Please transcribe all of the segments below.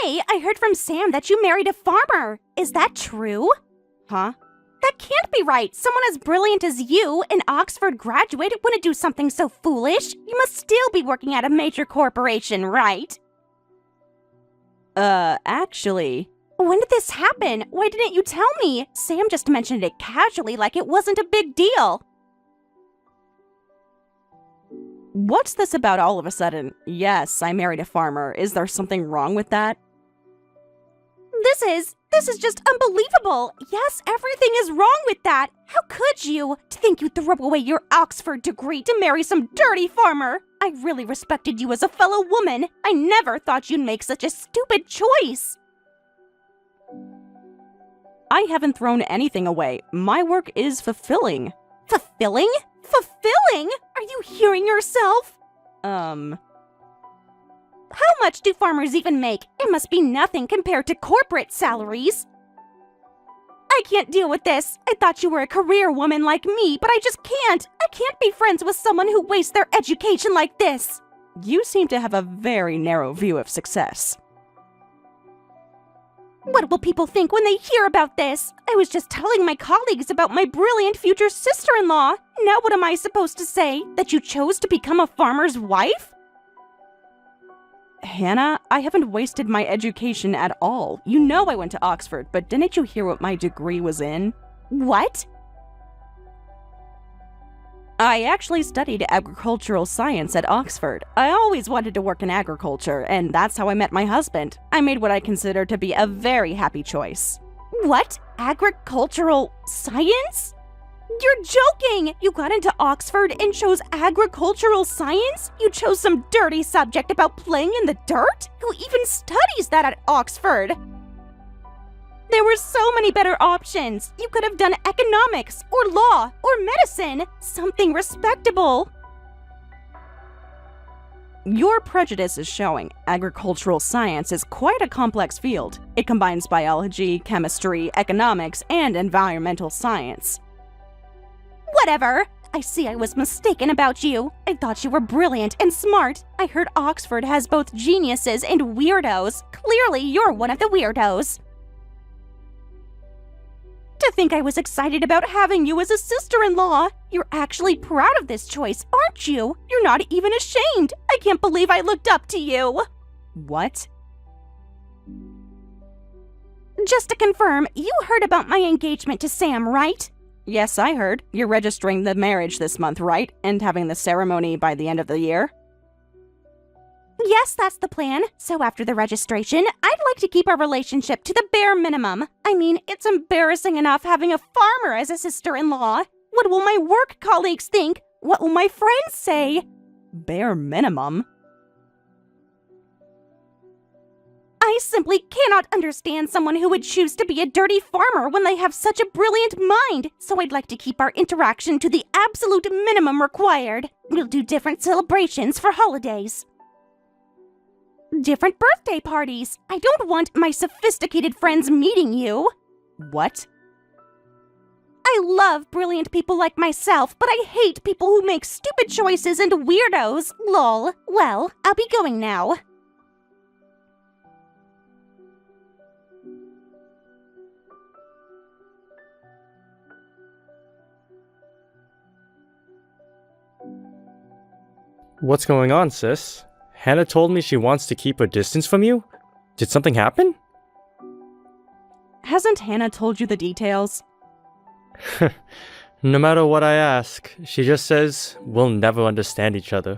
Hey, I heard from Sam that you married a farmer. Is that true? Huh? That can't be right. Someone as brilliant as you, an Oxford graduate, wouldn't do something so foolish. You must still be working at a major corporation, right? Actually... When did this happen? Why didn't you tell me? Sam just mentioned it casually like it wasn't a big deal. What's this about all of a sudden? Yes, I married a farmer. Is there something wrong with that? This is just unbelievable. Yes, everything is wrong with that. How could you? To think you'd throw away your Oxford degree to marry some dirty farmer. I really respected you as a fellow woman. I never thought you'd make such a stupid choice. I haven't thrown anything away. My work is fulfilling. Fulfilling? Fulfilling? Are you hearing yourself? How much do farmers even make? It must be nothing compared to corporate salaries. I can't deal with this. I thought you were a career woman like me, but I just can't. I can't be friends with someone who wastes their education like this. You seem to have a very narrow view of success. What will people think when they hear about this? I was just telling my colleagues about my brilliant future sister-in-law. Now what am I supposed to say? That you chose to become a farmer's wife? Hannah, I haven't wasted my education at all. You know I went to Oxford, but didn't you hear what my degree was in? What? I actually studied agricultural science at Oxford. I always wanted to work in agriculture, and that's how I met my husband. I made what I consider to be a very happy choice. What? Agricultural science? You're joking! You got into Oxford and chose agricultural science? You chose some dirty subject about playing in the dirt? Who even studies that at Oxford? There were so many better options. You could have done economics, or law, or medicine. Something respectable. Your prejudice is showing. Agricultural science is quite a complex field. It combines biology, chemistry, economics, and environmental science. Whatever. I see I was mistaken about you. I thought you were brilliant and smart. I heard Oxford has both geniuses and weirdos. Clearly, you're one of the weirdos. To think I was excited about having you as a sister-in-law. You're actually proud of this choice, aren't you? You're not even ashamed. I can't believe I looked up to you. What? Just to confirm, you heard about my engagement to Sam, right? Yes, I heard. You're registering the marriage this month, right? And having the ceremony by the end of the year? Yes, that's the plan. So after the registration, I'd like to keep our relationship to the bare minimum. I mean, it's embarrassing enough having a farmer as a sister-in-law. What will my work colleagues think? What will my friends say? Bare minimum? I simply cannot understand someone who would choose to be a dirty farmer when they have such a brilliant mind, so I'd like to keep our interaction to the absolute minimum required. We'll do different celebrations for holidays. Different birthday parties. I don't want my sophisticated friends meeting you. What? I love brilliant people like myself, but I hate people who make stupid choices and weirdos. Lol. Well, I'll be going now. What's going on, sis? Hannah told me she wants to keep her distance from you? Did something happen? Hasn't Hannah told you the details? No matter what I ask, she just says we'll never understand each other.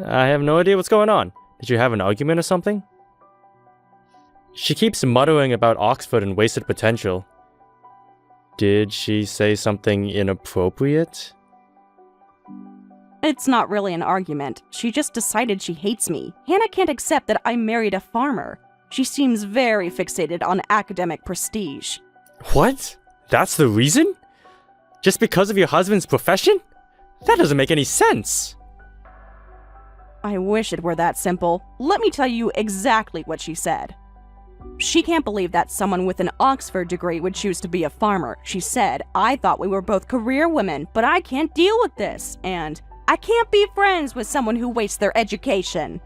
I have no idea what's going on. Did you have an argument or something? She keeps muttering about Oxford and wasted potential. Did she say something inappropriate? It's not really an argument. She just decided she hates me. Hannah can't accept that I married a farmer. She seems very fixated on academic prestige. What? That's the reason? Just because of your husband's profession? That doesn't make any sense. I wish it were that simple. Let me tell you exactly what she said. She can't believe that someone with an Oxford degree would choose to be a farmer. She said, I thought we were both career women, but I can't deal with this, and I can't be friends with someone who wastes their education.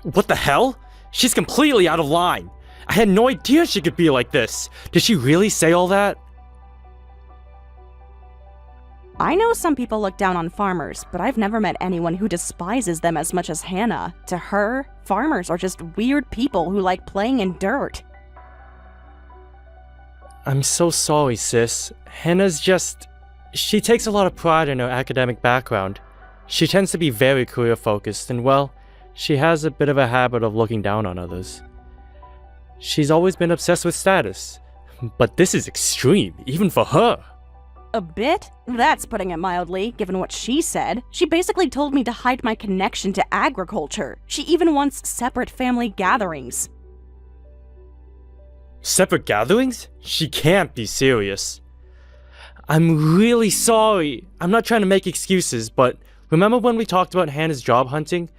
What the hell? She's completely out of line. I had no idea she could be like this. Did she really say all that? I know some people look down on farmers, but I've never met anyone who despises them as much as Hannah. To her, farmers are just weird people who like playing in dirt. I'm so sorry, sis. Hannah's just... She takes a lot of pride in her academic background. She tends to be very career-focused, and well, she has a bit of a habit of looking down on others. She's always been obsessed with status. But this is extreme, even for her. A bit? That's putting it mildly, given what she said. She basically told me to hide my connection to agriculture. She even wants separate family gatherings. Separate gatherings? She can't be serious. I'm really sorry. I'm not trying to make excuses, but remember when we talked about Hannah's job hunting?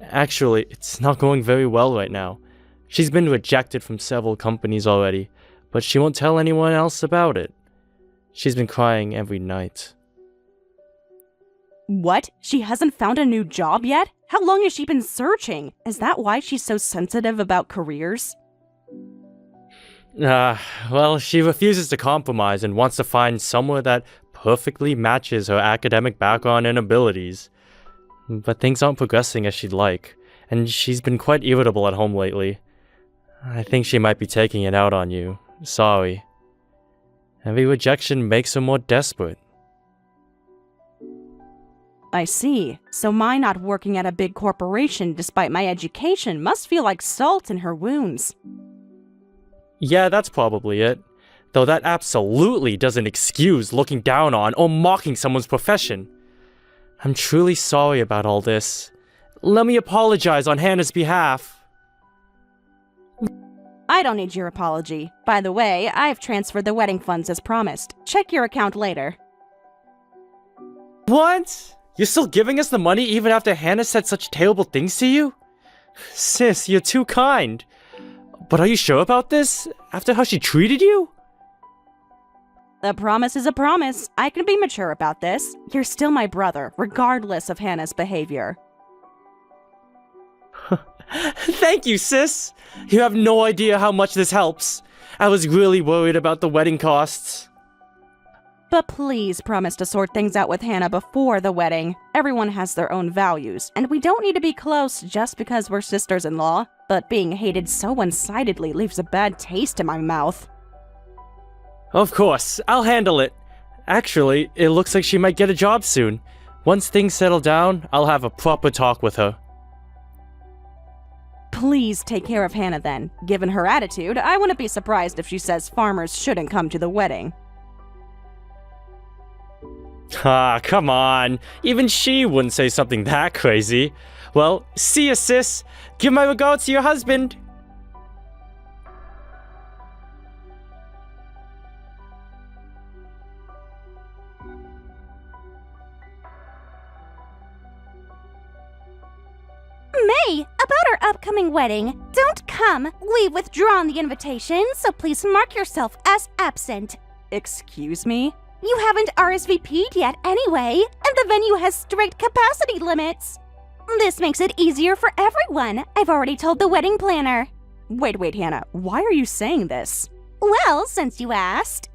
Actually, it's not going very well right now. She's been rejected from several companies already, but she won't tell anyone else about it. She's been crying every night. What? She hasn't found a new job yet? How long has she been searching? Is that why she's so sensitive about careers? Well, she refuses to compromise and wants to find somewhere that perfectly matches her academic background and abilities. But things aren't progressing as she'd like, and she's been quite irritable at home lately. I think she might be taking it out on you. Sorry. Every rejection makes her more desperate. I see. So my not working at a big corporation despite my education must feel like salt in her wounds. Yeah, that's probably it. Though that absolutely doesn't excuse looking down on or mocking someone's profession. I'm truly sorry about all this. Let me apologize on Hannah's behalf. I don't need your apology. By the way, I've transferred the wedding funds as promised. Check your account later. What? You're still giving us the money even after Hannah said such terrible things to you? Sis, you're too kind. But are you sure about this? After how she treated you? A promise is a promise. I can be mature about this. You're still my brother, regardless of Hannah's behavior. Thank you, sis. You have no idea how much this helps. I was really worried about the wedding costs. But please promise to sort things out with Hannah before the wedding. Everyone has their own values, and we don't need to be close just because we're sisters-in-law. But being hated so one-sidedly leaves a bad taste in my mouth. Of course, I'll handle it. Actually, it looks like she might get a job soon. Once things settle down, I'll have a proper talk with her. Please take care of Hannah then. Given her attitude, I wouldn't be surprised if she says farmers shouldn't come to the wedding. Ah, come on. Even she wouldn't say something that crazy. Well, see ya, sis. Give my regards to your husband. May, about our upcoming wedding. Don't come. We've withdrawn the invitation, so please mark yourself as absent. Excuse me? You haven't RSVP'd yet anyway, and the venue has strict capacity limits. This makes it easier for everyone. I've already told the wedding planner. Wait, Hannah. Why are you saying this? Well, since you asked.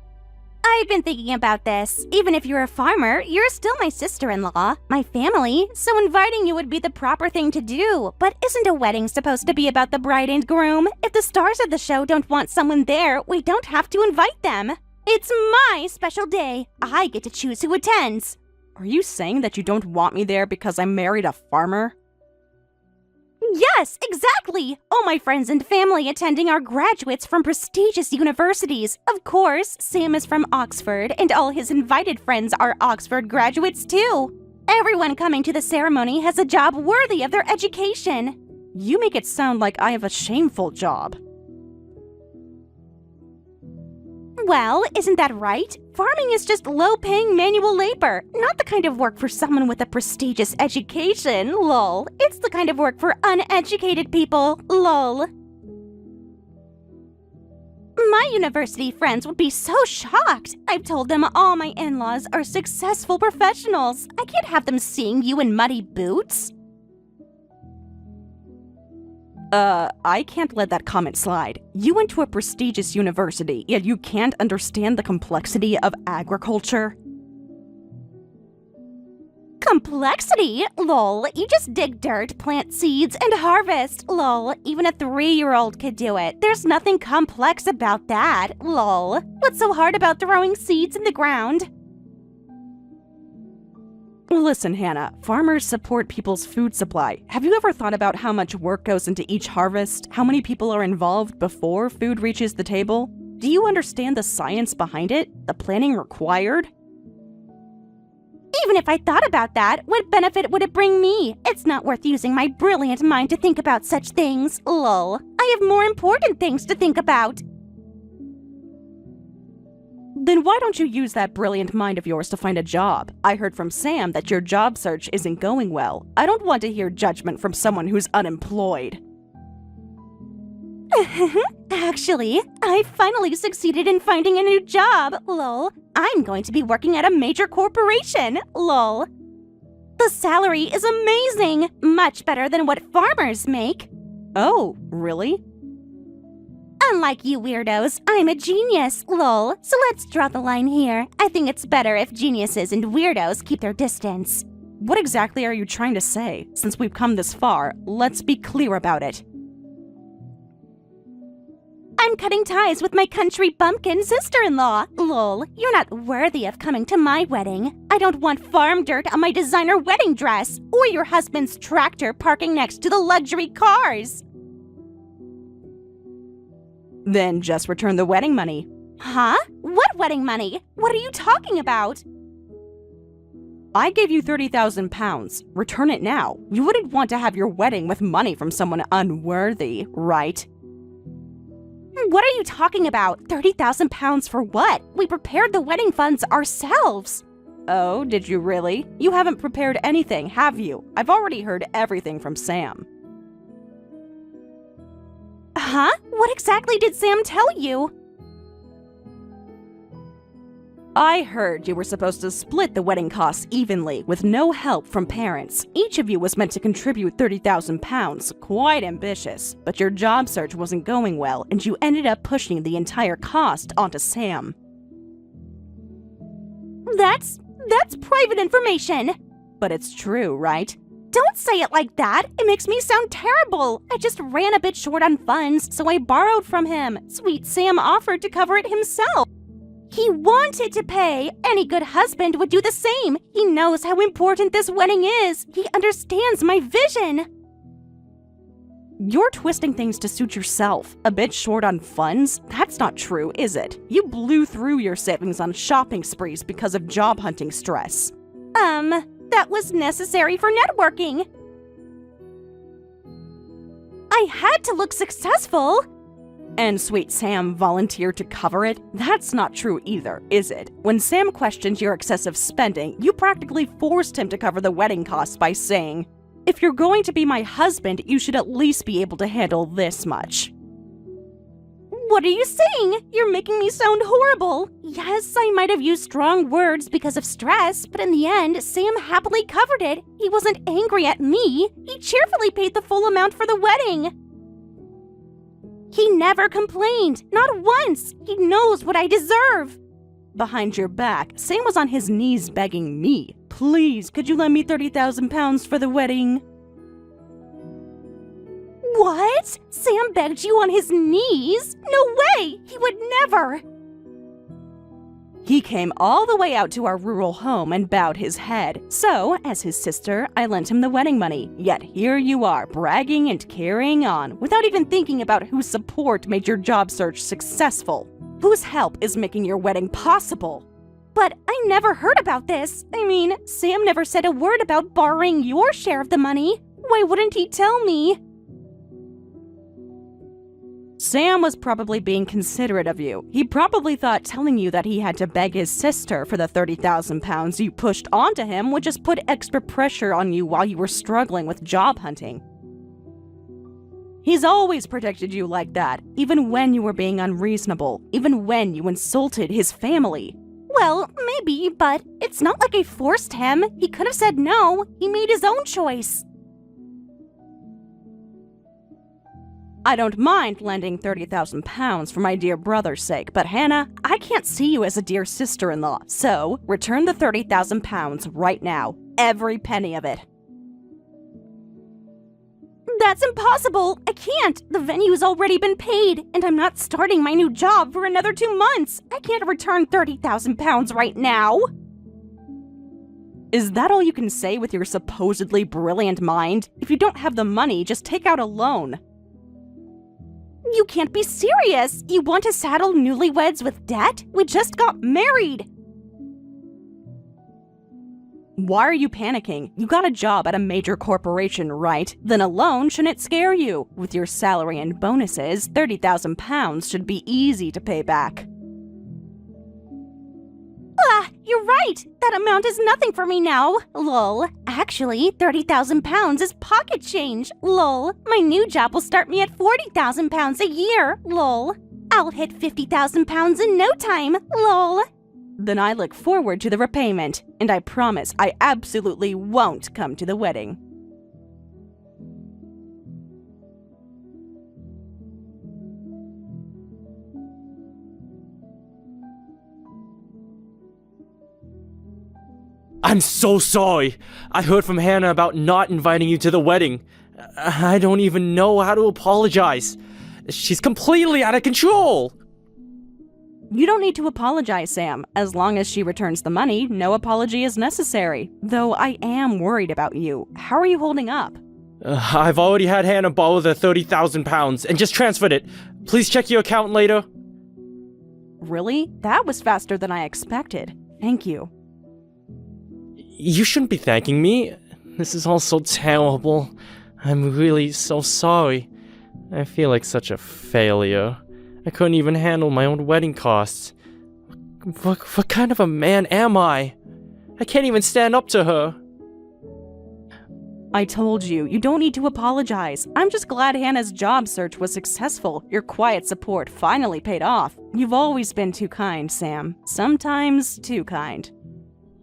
I've been thinking about this. Even if you're a farmer, you're still my sister-in-law, my family, so inviting you would be the proper thing to do. But isn't a wedding supposed to be about the bride and groom? If the stars of the show don't want someone there, we don't have to invite them. It's my special day. I get to choose who attends. Are you saying that you don't want me there because I married a farmer? Yes, exactly! All my friends and family attending are graduates from prestigious universities. Of course, Sam is from Oxford, and all his invited friends are Oxford graduates too. Everyone coming to the ceremony has a job worthy of their education. You make it sound like I have a shameful job. Well, isn't that right? Farming is just low-paying manual labor, not the kind of work for someone with a prestigious education, lol. It's the kind of work for uneducated people, lol. My university friends would be so shocked. I've told them all my in-laws are successful professionals. I can't have them seeing you in muddy boots. I can't let that comment slide. You went to a prestigious university, yet you can't understand the complexity of agriculture? Complexity? Lol. You just dig dirt, plant seeds, and harvest. Lol. Even a 3-year-old could do it. There's nothing complex about that. Lol. What's so hard about throwing seeds in the ground? Listen, Hannah, farmers support people's food supply. Have you ever thought about how much work goes into each harvest? How many people are involved before food reaches the table? Do you understand the science behind it? The planning required? Even if I thought about that, what benefit would it bring me? It's not worth using my brilliant mind to think about such things. Lol. I have more important things to think about. Then why don't you use that brilliant mind of yours to find a job? I heard from Sam that your job search isn't going well. I don't want to hear judgment from someone who's unemployed. Actually, I finally succeeded in finding a new job. Lol. I'm going to be working at a major corporation. Lol. The salary is amazing. Much better than what farmers make. Oh, really? Unlike you weirdos, I'm a genius, lol. So let's draw the line here. I think it's better if geniuses and weirdos keep their distance. What exactly are you trying to say? Since we've come this far, let's be clear about it. I'm cutting ties with my country bumpkin sister-in-law. Lol, you're not worthy of coming to my wedding. I don't want farm dirt on my designer wedding dress, or your husband's tractor parking next to the luxury cars. Then just return the wedding money. Huh? What wedding money? What are you talking about? I gave you 30,000 pounds. Return it now. You wouldn't want to have your wedding with money from someone unworthy, right? What are you talking about? 30,000 pounds for what? We prepared the wedding funds ourselves. Oh, did you really? You haven't prepared anything, have you? I've already heard everything from Sam. Huh? What exactly did Sam tell you? I heard you were supposed to split the wedding costs evenly with no help from parents. Each of you was meant to contribute 30,000 pounds. Quite ambitious, but your job search wasn't going well and you ended up pushing the entire cost onto Sam. That's private information. But it's true, right? Don't say it like that. It makes me sound terrible. I just ran a bit short on funds, so I borrowed from him. Sweet Sam offered to cover it himself. He wanted to pay. Any good husband would do the same. He knows how important this wedding is. He understands my vision. You're twisting things to suit yourself. A bit short on funds? That's not true, is it? You blew through your savings on shopping sprees because of job hunting stress. That was necessary for networking. I had to look successful. And Sweet Sam volunteered to cover it? That's not true either, is it? When Sam questioned your excessive spending, you practically forced him to cover the wedding costs by saying, "If you're going to be my husband, you should at least be able to handle this much." What are you saying? You're making me sound horrible. Yes, I might have used strong words because of stress, but in the end, Sam happily covered it. He wasn't angry at me. He cheerfully paid the full amount for the wedding. He never complained, not once. He knows what I deserve. Behind your back, Sam was on his knees begging me, "Please, could you lend me 30,000 pounds for the wedding?" What? Sam begged you on his knees? No way! He would never! He came all the way out to our rural home and bowed his head. So, as his sister, I lent him the wedding money. Yet here you are, bragging and carrying on, without even thinking about whose support made your job search successful. Whose help is making your wedding possible? But I never heard about this. I mean, Sam never said a word about borrowing your share of the money. Why wouldn't he tell me? Sam was probably being considerate of you. He probably thought telling you that he had to beg his sister for the 30,000 pounds you pushed onto him would just put extra pressure on you while you were struggling with job hunting. He's always protected you like that, even when you were being unreasonable, even when you insulted his family. Well, maybe, but it's not like I forced him. He could have said no. He made his own choice. I don't mind lending 30,000 pounds for my dear brother's sake, but Hannah, I can't see you as a dear sister-in-law, so return the 30,000 pounds right now. Every penny of it. That's impossible! I can't! The venue's already been paid, and I'm not starting my new job for another 2 months! I can't return 30,000 pounds right now! Is that all you can say with your supposedly brilliant mind? If you don't have the money, just take out a loan. You can't be serious! You want to saddle newlyweds with debt? We just got married! Why are you panicking? You got a job at a major corporation, right? Then a loan shouldn't scare you. With your salary and bonuses, 30,000 pounds should be easy to pay back. Ah, you're right! That amount is nothing for me now. Lol. Actually, 30,000 pounds is pocket change. Lol. My new job will start me at 40,000 pounds a year. Lol. I'll hit 50,000 pounds in no time. Lol. Then I look forward to the repayment, and I promise I absolutely won't come to the wedding. I'm so sorry. I heard from Hannah about not inviting you to the wedding. I don't even know how to apologize. She's completely out of control. You don't need to apologize, Sam. As long as she returns the money, no apology is necessary. Though I am worried about you. How are you holding up? I've already had Hannah borrow the 30,000 pounds and just transferred it. Please check your account later. Really? That was faster than I expected. Thank you. You shouldn't be thanking me. This is all so terrible. I'm really so sorry. I feel like such a failure. I couldn't even handle my own wedding costs. What kind of a man am I? I can't even stand up to her. I told you, you don't need to apologize. I'm just glad Hannah's job search was successful. Your quiet support finally paid off. You've always been too kind, Sam. Sometimes too kind.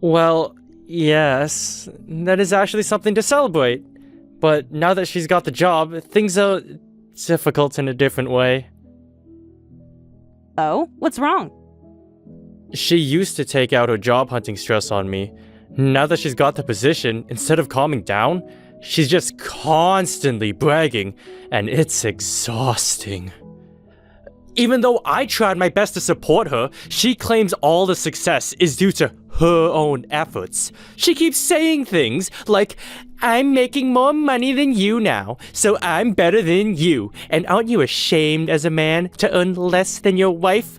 Well, yes, that is actually something to celebrate. But now that she's got the job, things are difficult in a different way. Oh? What's wrong? She used to take out her job hunting stress on me. Now that she's got the position, instead of calming down, she's just constantly bragging, and it's exhausting. Even though I tried my best to support her, she claims all the success is due to her own efforts. She keeps saying things like, I'm making more money than you now, so I'm better than you. And aren't you ashamed as a man to earn less than your wife?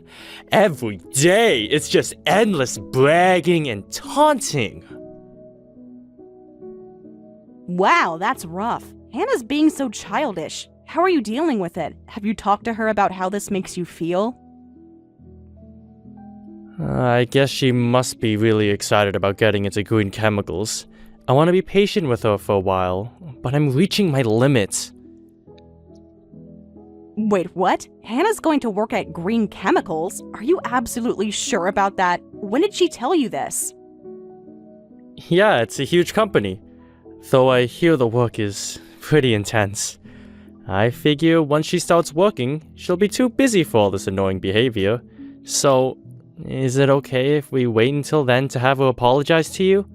Every day, it's just endless bragging and taunting. Wow, that's rough. Hannah's being so childish. How are you dealing with it? Have you talked to her about how this makes you feel? I guess she must be really excited about getting into green chemicals. I want to be patient with her for a while, but I'm reaching my limits. Wait, what? Hannah's going to work at Green Chemicals? Are you absolutely sure about that? When did she tell you this? Yeah, it's a huge company. Though I hear the work is pretty intense. I figure once she starts working, she'll be too busy for all this annoying behavior. So, is it okay if we wait until then to have her apologize to you?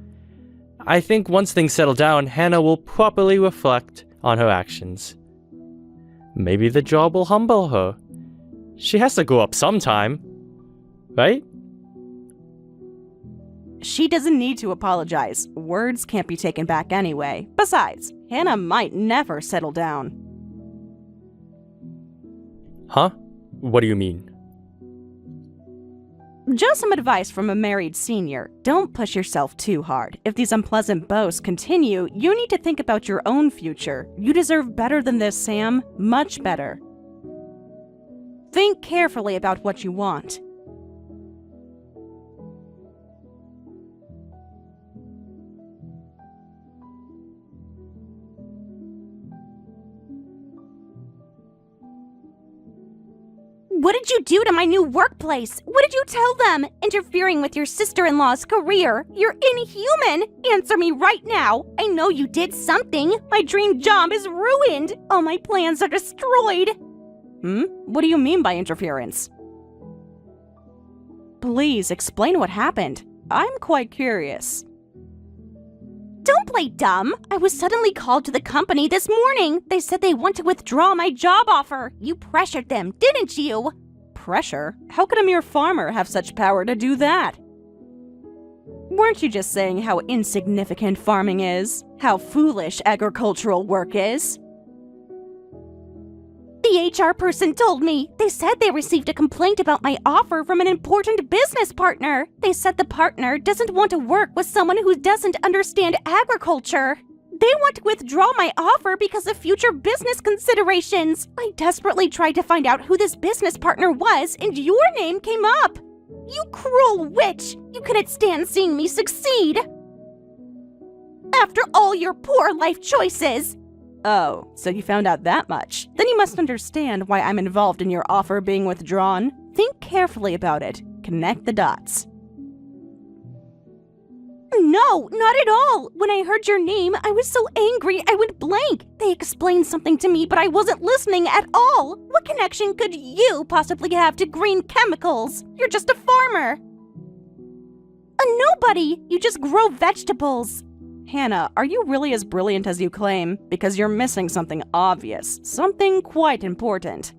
I think once things settle down, Hannah will properly reflect on her actions. Maybe the job will humble her. She has to grow up sometime, right? She doesn't need to apologize. Words can't be taken back anyway. Besides, Hannah might never settle down. Huh? What do you mean? Just some advice from a married senior. Don't push yourself too hard. If these unpleasant boasts continue, you need to think about your own future. You deserve better than this, Sam. Much better. Think carefully about what you want. What did you do to my new workplace? What did you tell them? Interfering with your sister-in-law's career. You're inhuman. Answer me right now. I know you did something. My dream job is ruined. All my plans are destroyed. What do you mean by interference? Please explain what happened. I'm quite curious. Don't play dumb. I was suddenly called to the company this morning. They said they want to withdraw my job offer. You pressured them, didn't you? Pressure? How could a mere farmer have such power to do that? Weren't you just saying how insignificant farming is? How foolish agricultural work is? The HR person told me. They said they received a complaint about my offer from an important business partner. They said the partner doesn't want to work with someone who doesn't understand agriculture. They want to withdraw my offer because of future business considerations. I desperately tried to find out who this business partner was, and your name came up. You cruel witch! You couldn't stand seeing me succeed! After all your poor life choices! Oh, so you found out that much? Then you must understand why I'm involved in your offer being withdrawn. Think carefully about it. Connect the dots. No, not at all. When I heard your name, I was so angry I went blank. They explained something to me, but I wasn't listening at all. What connection could you possibly have to green chemicals? You're just a farmer. A nobody. You just grow vegetables. Hannah, are you really as brilliant as you claim? Because you're missing something obvious. Something quite important.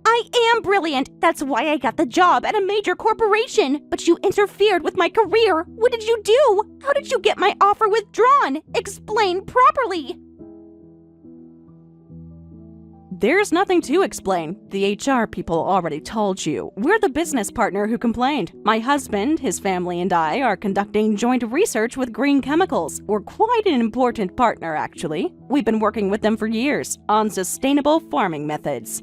I am brilliant. That's why I got the job at a major corporation. But you interfered with my career. What did you do? How did you get my offer withdrawn? Explain properly. There's nothing to explain. The HR people already told you. We're the business partner who complained. My husband, his family, and I are conducting joint research with Green Chemicals. We're quite an important partner, actually. We've been working with them for years on sustainable farming methods.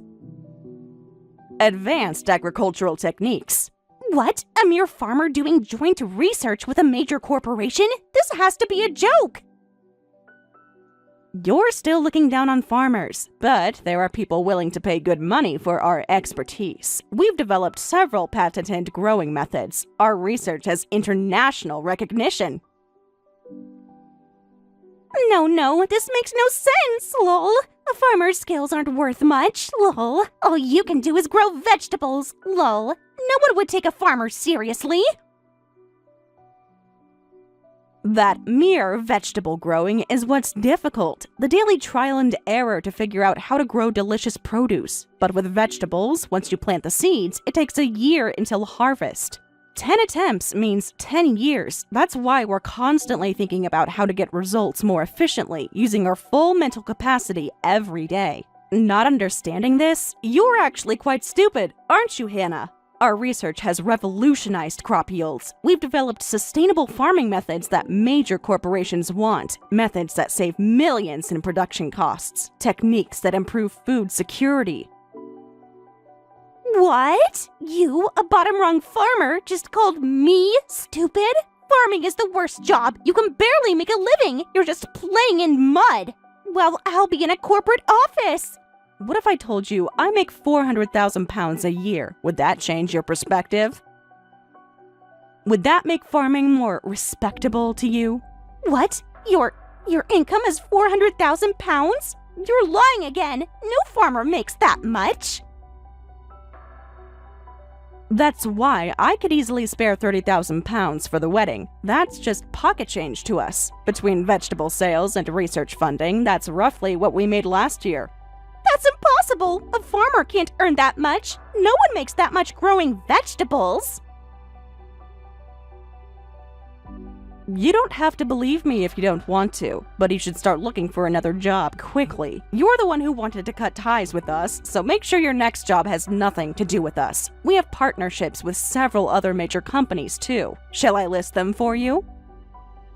Advanced agricultural techniques. What? A mere farmer doing joint research with a major corporation? This has to be a joke. You're still looking down on farmers, but there are people willing to pay good money for our expertise. We've developed several patented growing methods. Our research has international recognition. No, this makes no sense, lol. A farmer's skills aren't worth much, lol. All you can do is grow vegetables, lol. No one would take a farmer seriously. That mere vegetable growing is what's difficult. The daily trial and error to figure out how to grow delicious produce. But with vegetables, once you plant the seeds, it takes a year until harvest. 10 attempts means 10 years. That's why we're constantly thinking about how to get results more efficiently, using our full mental capacity every day. Not understanding this? You're actually quite stupid, aren't you, Hannah? Our research has revolutionized crop yields. We've developed sustainable farming methods that major corporations want, methods that save millions in production costs, techniques that improve food security. What? You, a bottom-rung farmer, just called me stupid? Farming is the worst job. You can barely make a living. You're just playing in mud. Well, I'll be in a corporate office. What if I told you I make 400,000 pounds a year? Would that change your perspective? Would that make farming more respectable to you? What? Your income is 400,000 pounds? You're lying again. No farmer makes that much. That's why I could easily spare 30,000 pounds for the wedding. That's just pocket change to us. Between vegetable sales and research funding, that's roughly what we made last year. That's impossible! A farmer can't earn that much. No one makes that much growing vegetables. You don't have to believe me if you don't want to, but you should start looking for another job quickly. You're the one who wanted to cut ties with us, so make sure your next job has nothing to do with us. We have partnerships with several other major companies, too. Shall I list them for you?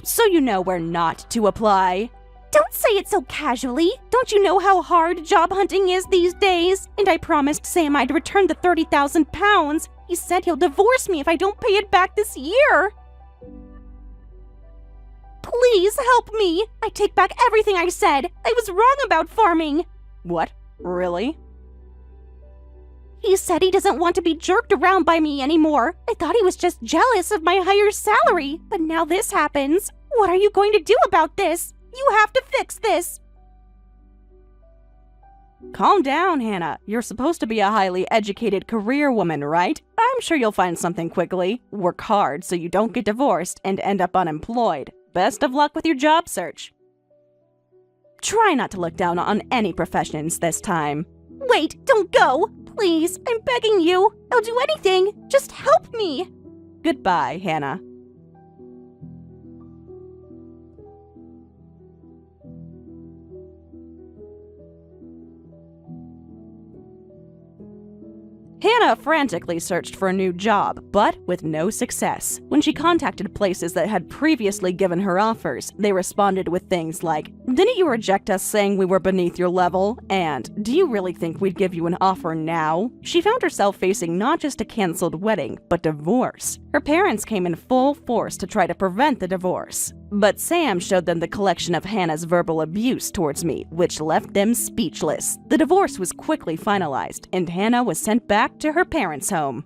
So you know where not to apply. Don't say it so casually. Don't you know how hard job hunting is these days? And I promised Sam I'd return the 30,000 pounds. He said he'll divorce me if I don't pay it back this year. Please help me. I take back everything I said. I was wrong about farming. What? Really? He said he doesn't want to be jerked around by me anymore. I thought he was just jealous of my higher salary, but now this happens. What are you going to do about this? You have to fix this. Calm down, Hannah. You're supposed to be a highly educated career woman, right? I'm sure you'll find something quickly. Work hard so you don't get divorced and end up unemployed. Best of luck with your job search. Try not to look down on any professions this time. Wait, don't go. Please, I'm begging you. I'll do anything. Just help me. Goodbye, Hannah. Hannah frantically searched for a new job, but with no success. When she contacted places that had previously given her offers, they responded with things like, "Didn't you reject us saying we were beneath your level?" And, "Do you really think we'd give you an offer now?" She found herself facing not just a canceled wedding, but divorce. Her parents came in full force to try to prevent the divorce. But Sam showed them the collection of Hannah's verbal abuse towards me, which left them speechless. The divorce was quickly finalized, and Hannah was sent back to her parents' home.